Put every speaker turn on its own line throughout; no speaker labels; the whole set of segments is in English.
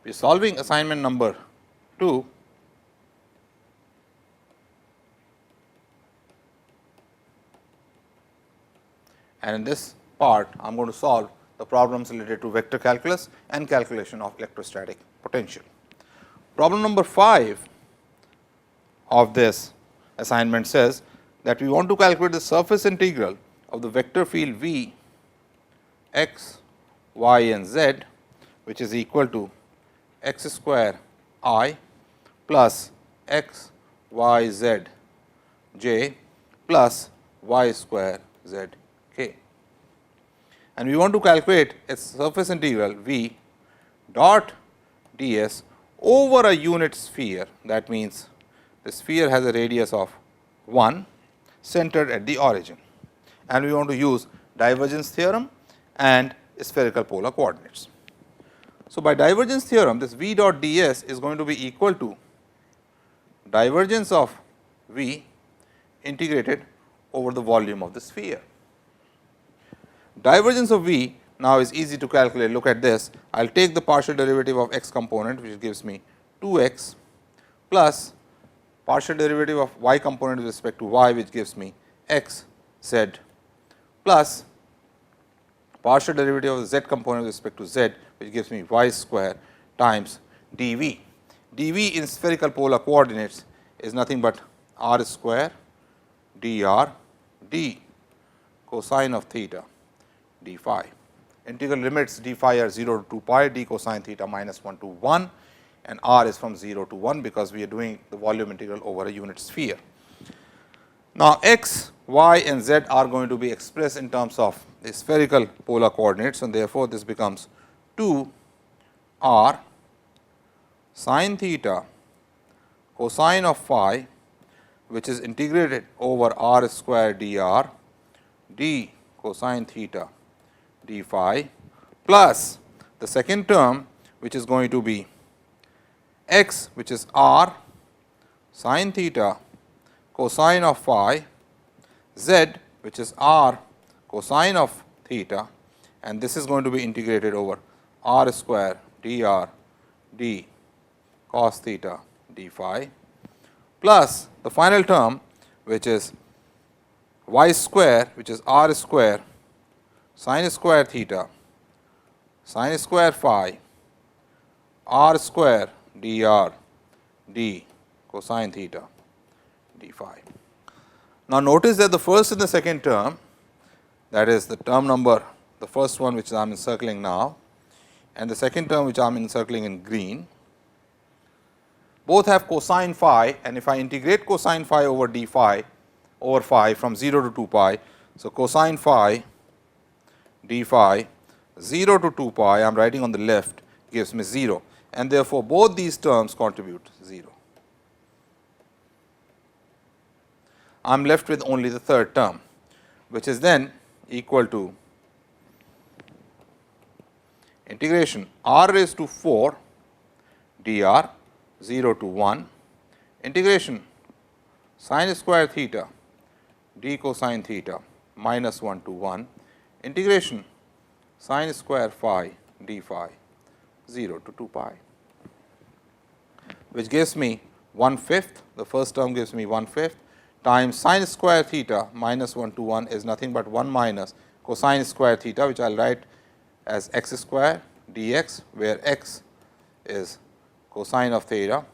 We are solving assignment number 2. And in this part, I am going to solve the problems related to vector calculus and calculation of electrostatic potential. Problem number 5 of this assignment says that we want to calculate the surface integral of the vector field V x, y and z, which is equal to x square I plus x, y, z, j plus y square z k. And we want to calculate its surface integral V dot ds over a unit sphere. That means, the sphere has a radius of 1 centered at the origin, and we want to use divergence theorem and spherical polar coordinates. So, by divergence theorem, this V dot ds is going to be equal to divergence of V integrated over the volume of the sphere. Divergence of V now is easy to calculate. Look at this. I will take the partial derivative of x component, which gives me 2x, plus partial derivative of y component with respect to y, which gives me x z, plus partial derivative of the z component with respect to z, which gives me y square times dv. dv in spherical polar coordinates is nothing but r square dr d cosine of theta d phi. Integral limits d phi are 0 to 2 pi, d cosine theta minus 1 to 1, and r is from 0 to 1, because we are doing the volume integral over a unit sphere. Now, x, y and z are going to be expressed in terms of the spherical polar coordinates, and therefore, this becomes 2 r sin theta cosine of phi, which is integrated over r square dr d cosine theta d phi, plus the second term, which is going to be x, which is r sin theta cosine of phi, z, which is r cosine of theta, and this is going to be integrated over r square dr d cos theta d phi, plus the final term, which is y square, which is r square sin square theta sin square phi r square dr d cosine theta d phi. Now, notice that the first and the second term, that is the term number, the first one which I am encircling now, and the second term which I am encircling in green, both have cosine phi, and if I integrate cosine phi over d phi over phi from 0 to 2 pi. So, cosine phi d phi 0 to 2 pi, I am writing on the left, gives me 0, and therefore, both these terms contribute 0. I am left with only the third term, which is then equal to integration r raised to 4 dr 0 to 1 integration sin square theta d cosine theta minus 1 to 1 integration sin square phi d phi 0 to 2 pi, which gives me 1/5. The first term gives me 1/5 times sin square theta minus 1 to 1 is nothing but 1 minus cosine square theta, which I will write as x square dx, where x is cosine of theta,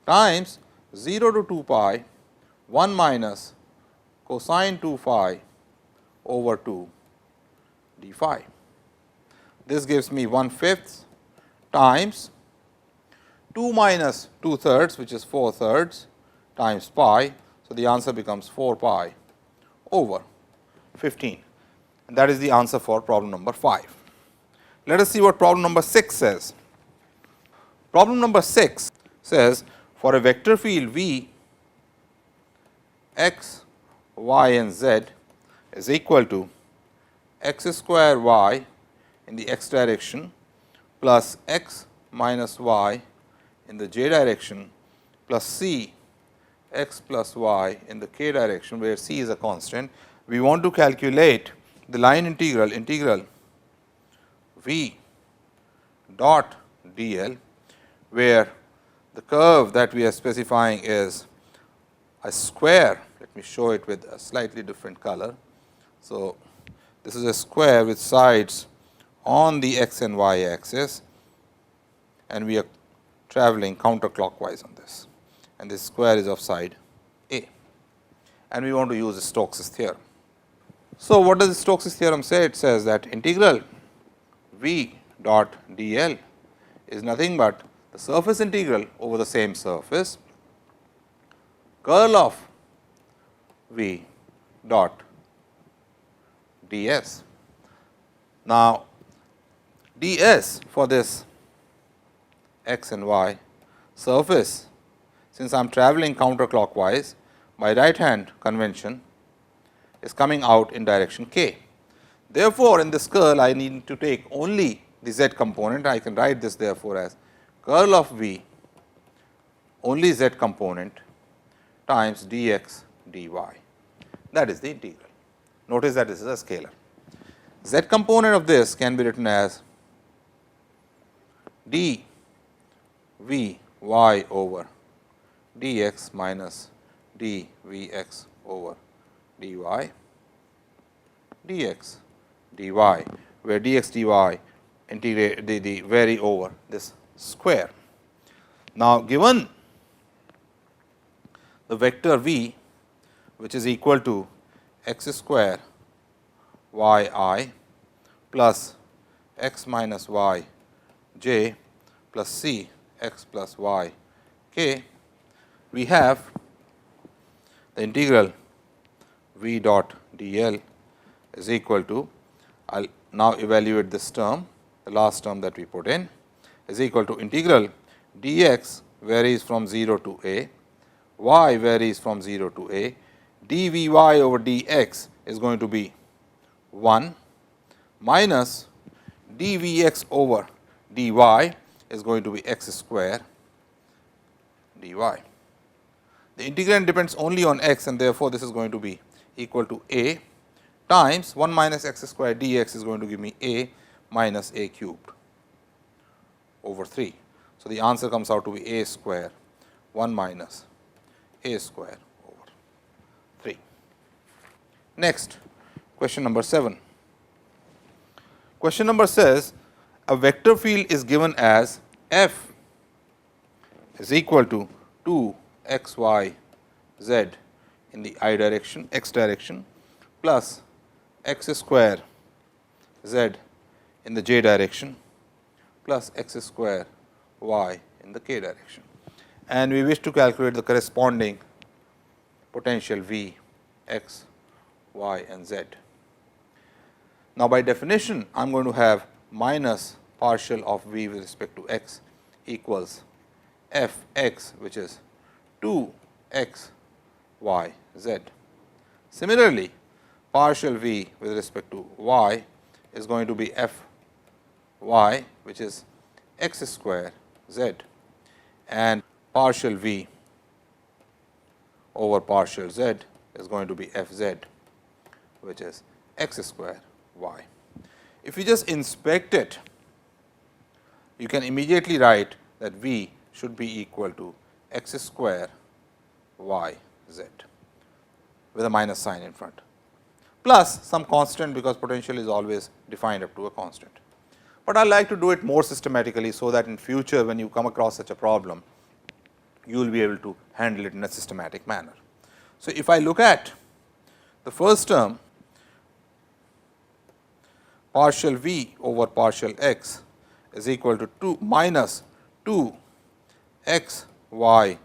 times 0 to 2 pi 1 minus cosine 2 phi over 2 d phi. This gives me 1/5 times 2 minus 2/3, which is 4/3 times pi. So, the answer becomes 4 pi over 15, and that is the answer for problem number 5. Let us see what problem number 6 says. Problem number 6 says, for a vector field V x, y and z is equal to x square y in the x direction plus x minus y in the j direction plus c x plus y in the k direction, where c is a constant. We want to calculate the line integral v dot dl where the curve that we are specifying is a square. Let me show it with a slightly different color. So, this is a square with sides on the x and y axis, and we are traveling counterclockwise on this, and this square is of side A, and we want to use Stokes' theorem. So, what does Stokes' theorem say? It says that integral v dot dl is nothing but the surface integral over the same surface, curl of v dot ds. Now, ds for this x and y surface, since I am traveling counterclockwise, my right hand convention is coming out in direction k. Therefore, in this curl I need to take only the z component. I can write this therefore as curl of v only z component times dx dy. That is the integral. Notice that this is a scalar. Z component of this can be written as d v y over dx minus d v x over dy dx dy, where dx dy integrate the vary over this square. Now, given the vector v, which is equal to x square y I plus x minus y j plus c x plus y k, we have the integral v dot dl is equal to, I will now evaluate this term, the last term that we put in, is equal to integral dx varies from 0 to a, y varies from 0 to a, dvy over dx is going to be 1 minus dvx over dy is going to be x square dy. The integrand depends only on x, and therefore, this is going to be equal to a times 1 minus x square dx is going to give me a minus a cubed over 3. So, the answer comes out to be a square 1 minus a square over 3. Next, question number 7. Question number says a vector field is given as f is equal to 2 x y z in the I direction, x direction, plus x square z in the j direction, plus x square y in the k direction, and we wish to calculate the corresponding potential v x, y and z. Now, by definition, I am going to have minus partial of v with respect to x equals f x, which is 2 x y z. Similarly, partial v with respect to y is going to be f y, which is x square z, and partial v over partial z is going to be f z, which is x square y. If you just inspect it, you can immediately write that v should be equal to x square y z with a minus sign in front, plus some constant, because potential is always defined up to a constant. But I like to do it more systematically, so that in future when you come across such a problem, you will be able to handle it in a systematic manner. So, if I look at the first term, partial v over partial x is equal to 2 minus 2 x y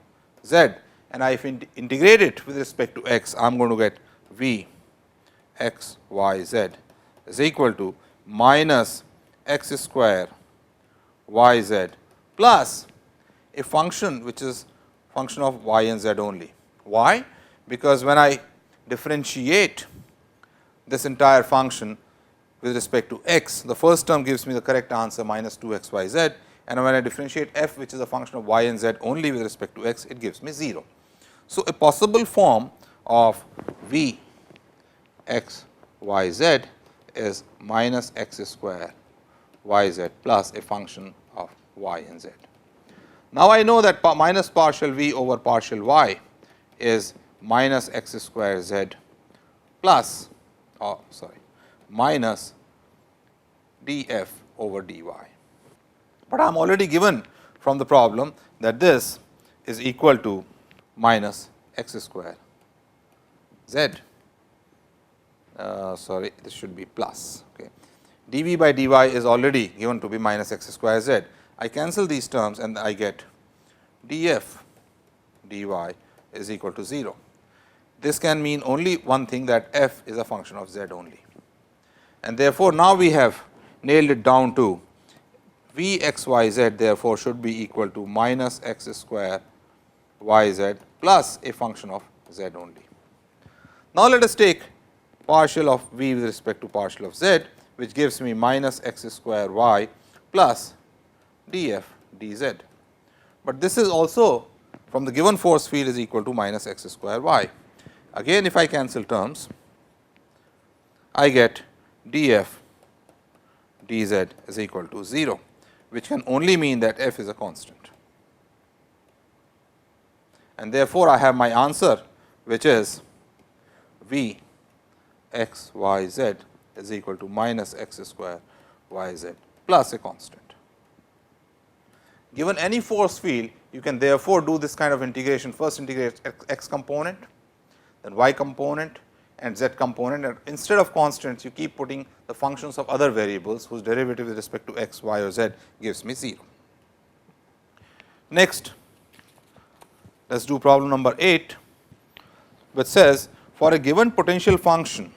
z, and if I integrate it with respect to x, I am going to get v x y z is equal to minus x square y z plus a function which is function of y and z only. Why? Because when I differentiate this entire function with respect to x, the first term gives me the correct answer minus 2 x y z, and when I differentiate f, which is a function of y and z only with respect to x, it gives me 0. So, a possible form of v x y z is minus x square y z plus a function of y and z. Now, I know that minus partial v over partial y is minus x square z plus minus df over dy. But I am already given from the problem that this is equal to minus x square z. This should be plus. Okay. dv by dy is already given to be minus x square z. I cancel these terms and I get df dy is equal to 0. This can mean only one thing, that f is a function of z only. And therefore, now we have nailed it down to v x y z, therefore, should be equal to minus x square y z plus a function of z only. Now, let us take partial of v with respect to partial of z, which gives me minus x square y plus df dz. But this is also from the given force field is equal to minus x square y. Again, if I cancel terms, I get df dz is equal to 0, which can only mean that f is a constant. And therefore, I have my answer, which is v x y z is equal to minus x square y z plus a constant. Given any force field, you can therefore do this kind of integration. First integrate x component, then y component and z component, and instead of constants you keep putting the functions of other variables whose derivative with respect to x, y or z gives me 0. Next, let us do problem number 8, which says for a given potential function,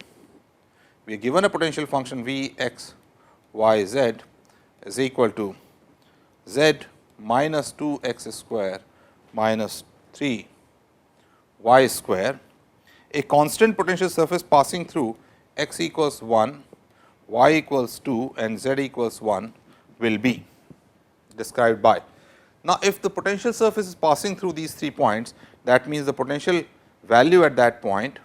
we are given a potential function v x y z is equal to z minus 2 x square minus 3 y square, a constant potential surface passing through x equals 1, y equals 2 and z equals 1 will be described by. Now, if the potential surface is passing through these 3 points, that means the potential value at that point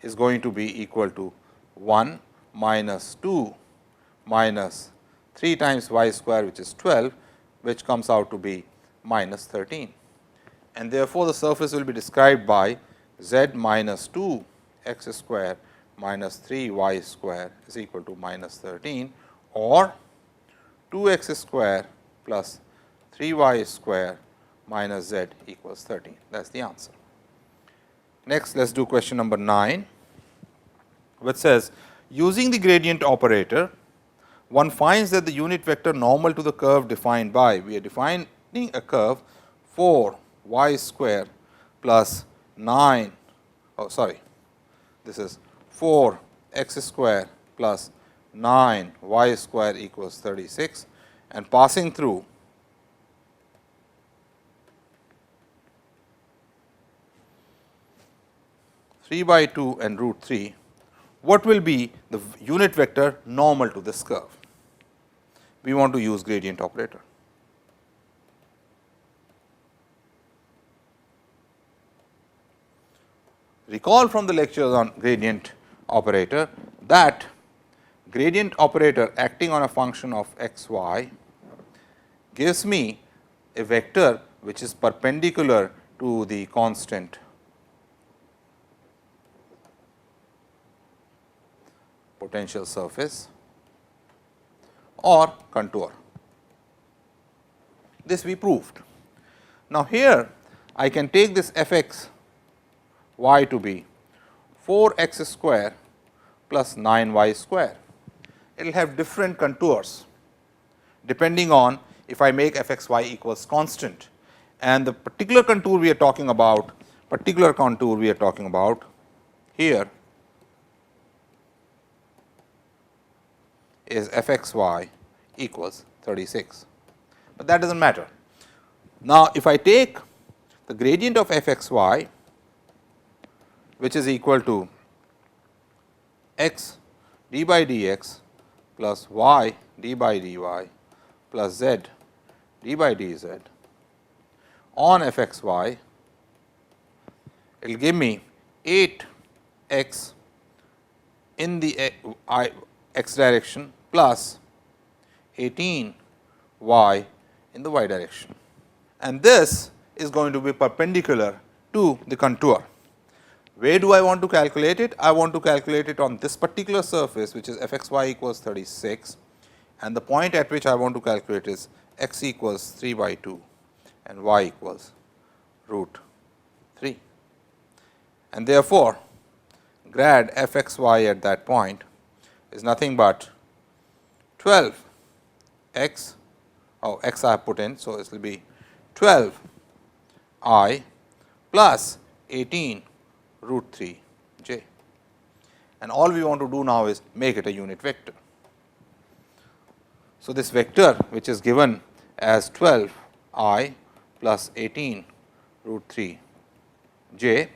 is going to be equal to 1 minus 2 minus 3 times y square, which is 12, which comes out to be minus 13. And therefore, the surface will be described by z minus 2 x square minus 3 y square is equal to minus 13, or 2 x square plus 3 y square minus z equals 13. That is the answer. Next, let us do question number 9, which says using the gradient operator, one finds that the unit vector normal to the curve defined by, we are defining a curve 4 y square plus 9, this is 4 x square plus 9 y square equals 36, and passing through 3 by 2 and root 3, what will be the unit vector normal to this curve? We want to use gradient operator. Recall from the lectures on gradient operator that gradient operator acting on a function of x y gives me a vector which is perpendicular to the constant potential surface or contour. This we proved. Now, here I can take this f x y to be 4 x square plus 9 y square. It will have different contours depending on if I make f x y equals constant, and the particular contour we are talking about, here is f x y equals 36, but that does not matter. Now, if I take the gradient of f x y, which is equal to x d by dx plus y d by dy plus z d by dz on f x y, it will give me 8 x in the x direction plus 18 y in the y direction. And this is going to be perpendicular to the contour. Where do I want to calculate it? I want to calculate it on this particular surface, which is f x y equals 36, and the point at which I want to calculate is x equals 3 by 2 and y equals root 3. And therefore, grad f x y at that point is nothing but 12 x, x I have put in. So, this will be 12 I plus 18 root 3 j, and all we want to do now is make it a unit vector. So, this vector which is given as 12 I plus 18 root 3 j,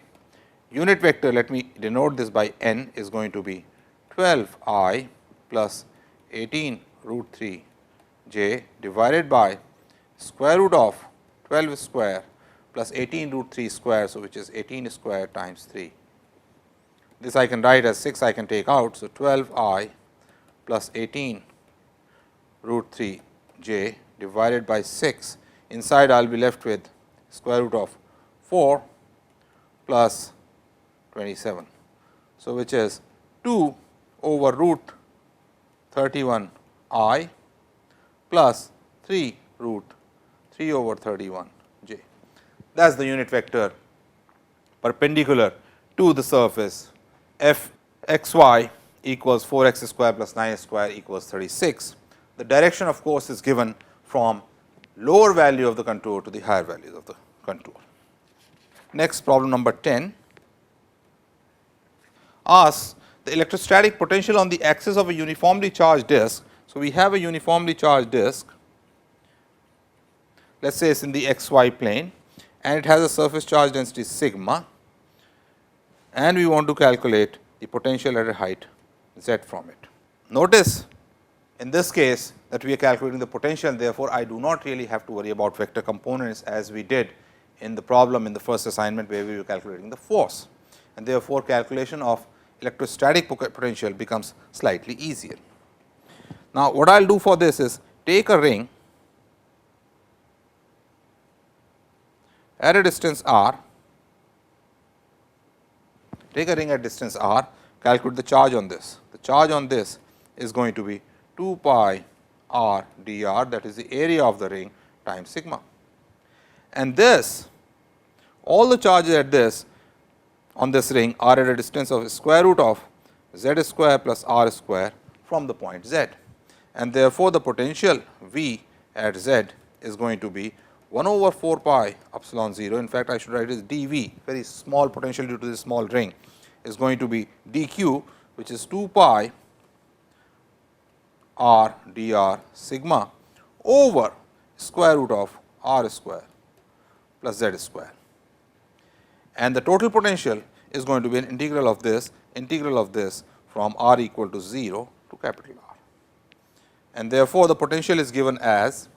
unit vector, let me denote this by n, is going to be 12 I plus 18 root 3 j divided by square root of 12 square plus 18 root 3 square. So, which is 18 square times 3. This I can write as 6 I can take out. So, 12 I plus 18 root 3 j divided by 6, inside I will be left with square root of 4 plus 27. So, which is 2 over root 31 I plus 3 root 3 over 31 j. That is the unit vector perpendicular to the surface f x y equals 4 x square plus 9 square equals 36. The direction of course is given from lower value of the contour to the higher values of the contour. Next, problem number 10 asks the electrostatic potential on the axis of a uniformly charged disk. So, we have a uniformly charged disk, let us say it is in the x y plane, and it has a surface charge density sigma, and we want to calculate the potential at a height z from it. Notice in this case that we are calculating the potential, therefore, I do not really have to worry about vector components as we did in the problem in the first assignment where we were calculating the force, and therefore, calculation of electrostatic potential becomes slightly easier. Now, what I will do for this is take a ring at a distance r, take a ring at distance r, calculate the charge on this. The charge on this is going to be 2 pi r dr, that is the area of the ring times sigma. And this, all the charges at this on this ring are at a distance of square root of z square plus r square from the point z. And therefore, the potential V at z is going to be 1 over 4 pi epsilon 0. In fact, I should write it as dV, very small potential due to this small ring, is going to be dq, which is 2 pi r dr sigma over square root of r square plus z square. And the total potential is going to be an integral of this from r equal to 0 to capital R. And therefore, the potential is given as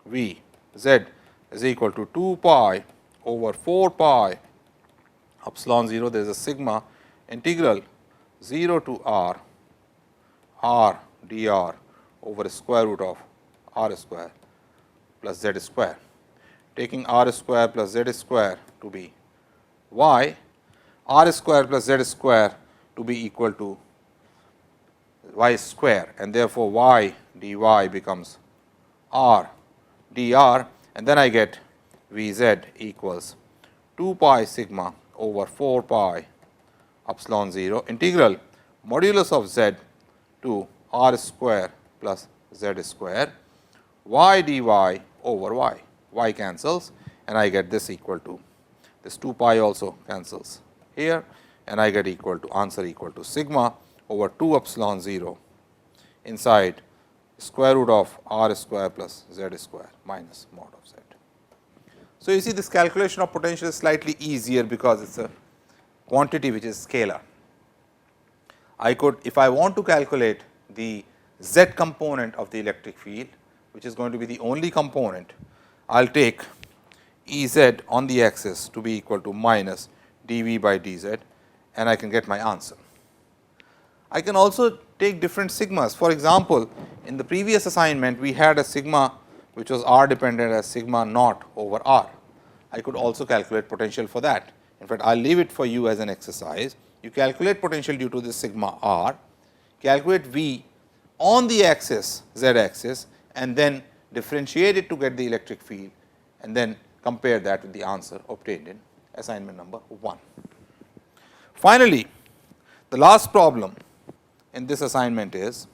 V z is equal to 2 pi over 4 pi epsilon 0, there is a sigma integral 0 to r dr over square root of r square plus z square, taking r square plus z square to be y, r square plus z square to be equal to y square, and therefore, y dy becomes r dr, and then I get V z equals 2 pi sigma over 4 pi epsilon 0 integral modulus of z to r square plus z square y dy over y cancels, and I get this equal to this 2 pi also cancels here, and I get equal to answer equal to sigma over 2 epsilon 0 inside square root of r square plus z square minus mod of z. So, you see this calculation of potential is slightly easier because it is a quantity which is scalar. I could, if I want to calculate the z component of the electric field, which is going to be the only component, I will take E z on the axis to be equal to minus dV by dz, and I can get my answer. I can also take different sigmas. For example, in the previous assignment, we had a sigma which was r dependent as sigma naught over r. I could also calculate potential for that. In fact, I will leave it for you as an exercise. You calculate potential due to this sigma r, calculate V on the axis z axis, and then differentiate it to get the electric field, and then compare that with the answer obtained in assignment number 1. Finally, the last problem in this assignment is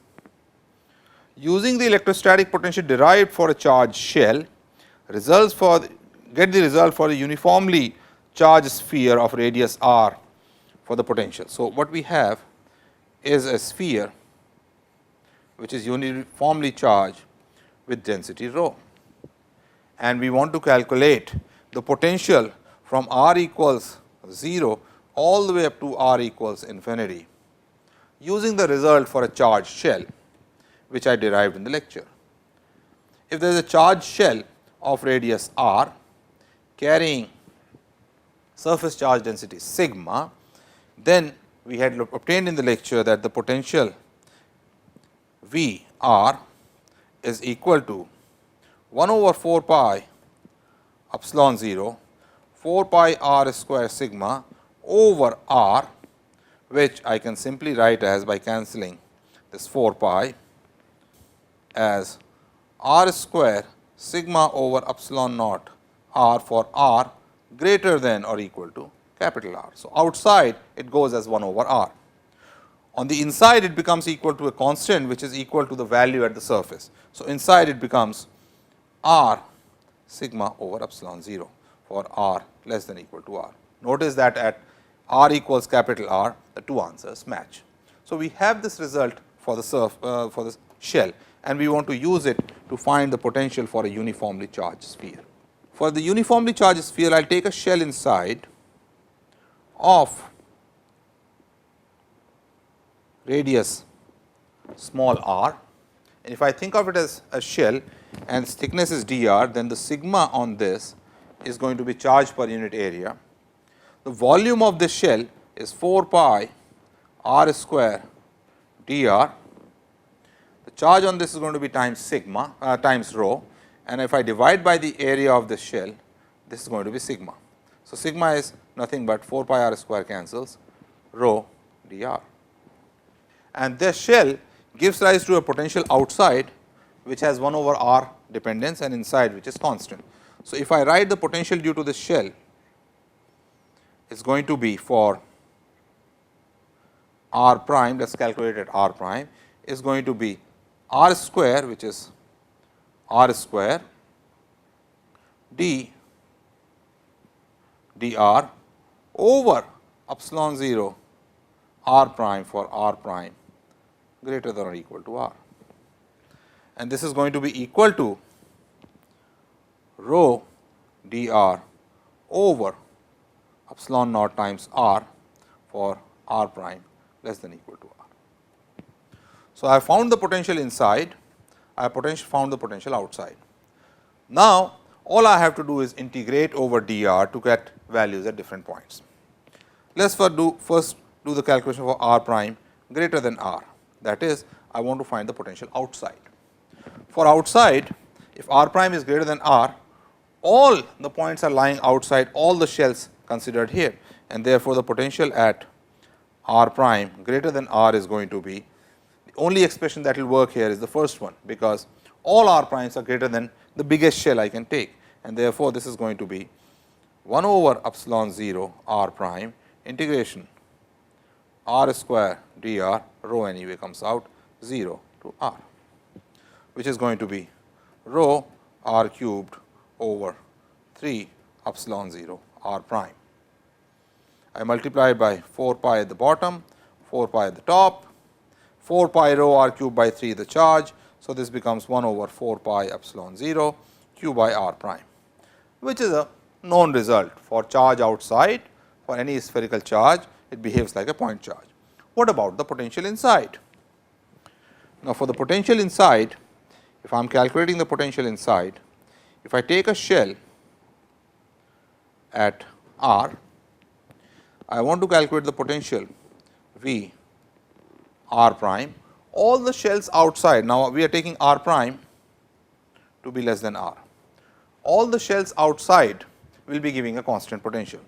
using the electrostatic potential derived for a charged shell, get the result for a uniformly charged sphere of radius r for the potential. So, what we have is a sphere which is uniformly charged with density rho, and we want to calculate the potential from r equals 0 all the way up to r equals infinity using the result for a charged shell, which I derived in the lecture. If there is a charged shell of radius r carrying surface charge density sigma, then we had obtained in the lecture that the potential V r is equal to 1 over 4 pi epsilon 0 4 pi r square sigma over r, which I can simply write as, by cancelling this 4 pi, as r square sigma over epsilon naught r for r greater than or equal to capital R. So, outside it goes as 1 over r. On the inside it becomes equal to a constant which is equal to the value at the surface. So, inside it becomes r sigma over epsilon 0 for r less than or equal to r. Notice that at r equals capital R, the two answers match. So, we have this result for the shell, and we want to use it to find the potential for a uniformly charged sphere. For the uniformly charged sphere, I will take a shell inside of radius small r, and if I think of it as a shell and its thickness is dr, then the sigma on this is going to be charge per unit area. The volume of this shell is 4 pi r square dr. The charge on this is going to be times sigma times rho, and if I divide by the area of this shell, this is going to be sigma. So, sigma is nothing but 4 pi r square cancels rho dr, and this shell gives rise to a potential outside which has 1 over r dependence and inside which is constant. So, if I write the potential due to this shell, it is going to be for r prime, let us calculate at r prime, is going to be r square, which is r square d dr over epsilon 0 r prime for r prime greater than or equal to r, and this is going to be equal to rho dr over epsilon naught times r for r prime less than or equal to r. So, I have found the potential inside, I have found the potential outside. Now, all I have to do is integrate over dr to get values at different points. Let us first do the calculation for r prime greater than r, that is, I want to find the potential outside. For outside, if r prime is greater than r, all the points are lying outside all the shells considered here, and therefore, the potential at r prime greater than r is going to be, the only expression that will work here is the first one, because all r primes are greater than the biggest shell I can take, and therefore, this is going to be 1 over epsilon 0 r prime integration r square dr, rho anyway comes out 0 to r, which is going to be rho r cubed over 3 epsilon 0 r prime. I multiply by 4 pi at the bottom, 4 pi at the top, 4 pi rho r cubed by 3 the charge. So, this becomes 1 over 4 pi epsilon 0 q by r prime, which is a known result for charge outside. For any spherical charge, it behaves like a point charge. What about the potential inside? Now, for the potential inside, if I am calculating the potential inside, if I take a shell at r, I want to calculate the potential V r prime, all the shells outside. Now, we are taking r prime to be less than r. All the shells outside will be giving a constant potential.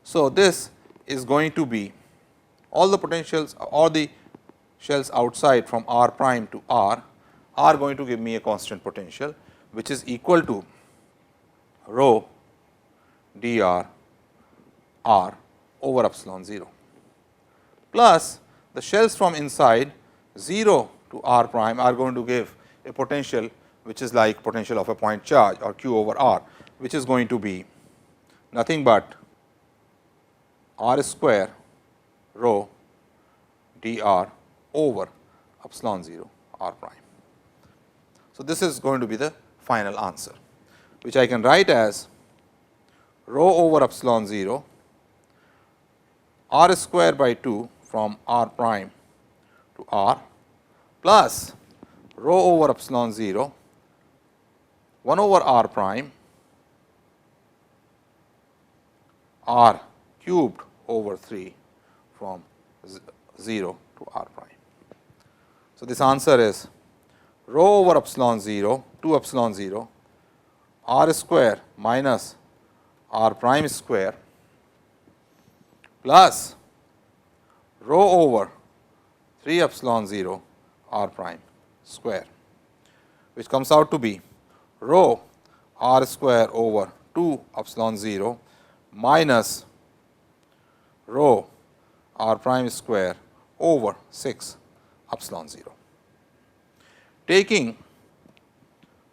So, this is going to be all the potentials or the shells outside from r prime to r are going to give me a constant potential, which is equal to rho dr r over epsilon 0, plus the shells from inside 0 to r prime are going to give a potential which is like potential of a point charge or q over r, which is going to be nothing but r square rho dr over epsilon 0 r prime. So, this is going to be the final answer, which I can write as rho over epsilon 0 r square by 2 from r prime to r plus rho over epsilon 0 1 over r prime r cubed over 3 from 0 to r prime. So, this answer is rho over epsilon 0 to epsilon 0 r square minus r prime square plus rho over 3 epsilon 0 r prime square, which comes out to be rho r square over 2 epsilon 0 minus rho r prime square over 6 epsilon 0. Taking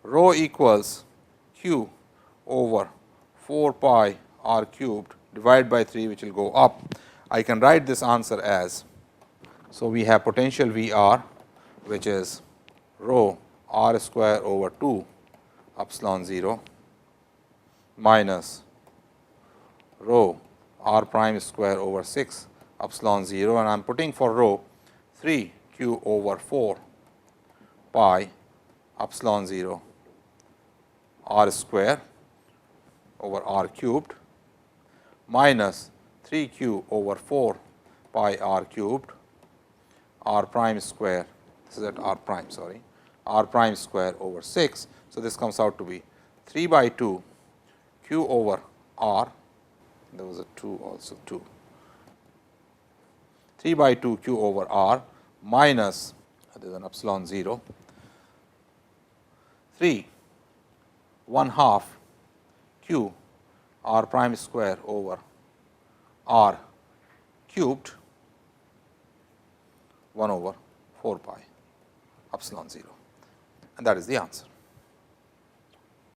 rho equals q over 4 pi r cubed divided by 3, which will go up, I can write this answer as, so we have potential V r, which is rho r square over 2 epsilon 0 minus rho r prime square over 6 epsilon 0, and I am putting for rho 3 q over 4 pi epsilon 0 r square over r cubed minus 3 q over 4 pi r cubed r prime square, this is at r prime, sorry, r prime square over 6. So, this comes out to be 3 by 2 q over r, there was a 2 also 2, 3 by 2 q over r minus, there is an epsilon 0, 3 1/2 q r prime square over r cubed 1 over 4 pi epsilon 0, and that is the answer.